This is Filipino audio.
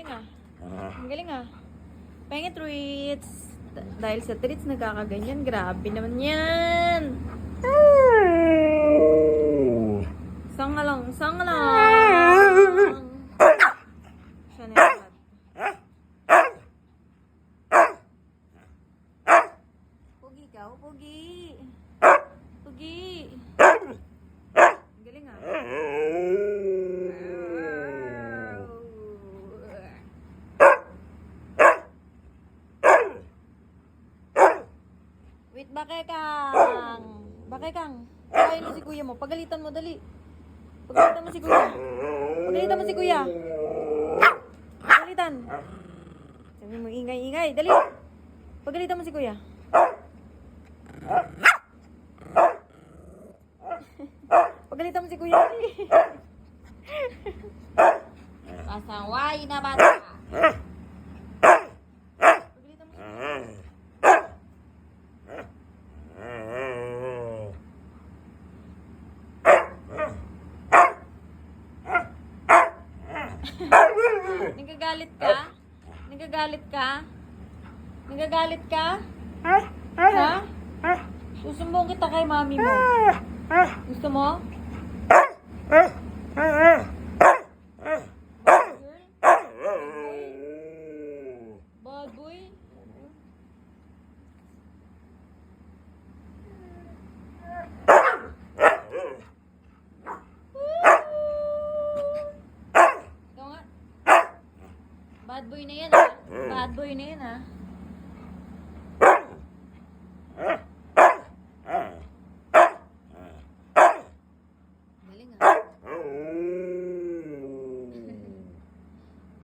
galing ah. Ang galing ah. Pengen treats. Dahil sa treats nagkakaganyan. Grabe naman yan. Sanga lang. Sanga lang. Siya na yan. Pugi ka. Pugi. Pugi. Ang galing ah. Wait, bakekang. Bakekang. Kain mo si kuya mo. Pagalitan mo, dali. Pagalitan mo si kuya. Pagalitan mo si kuya. Pagalitan. Sabi mo, ingay-ingay. Dali. Pagalitan mo si kuya. Pagalitan mo si kuya. Dali. Pasaway na bata. Pagalitan mo si kuya. Nagagalit ka? Nagagalit ka? Nagagalit ka? Ha? Susumbong kita kay mami mo. Gusto mo? Bad boy? Ikaw nga. Bad boy na yan ah. Bad boy na yan ah.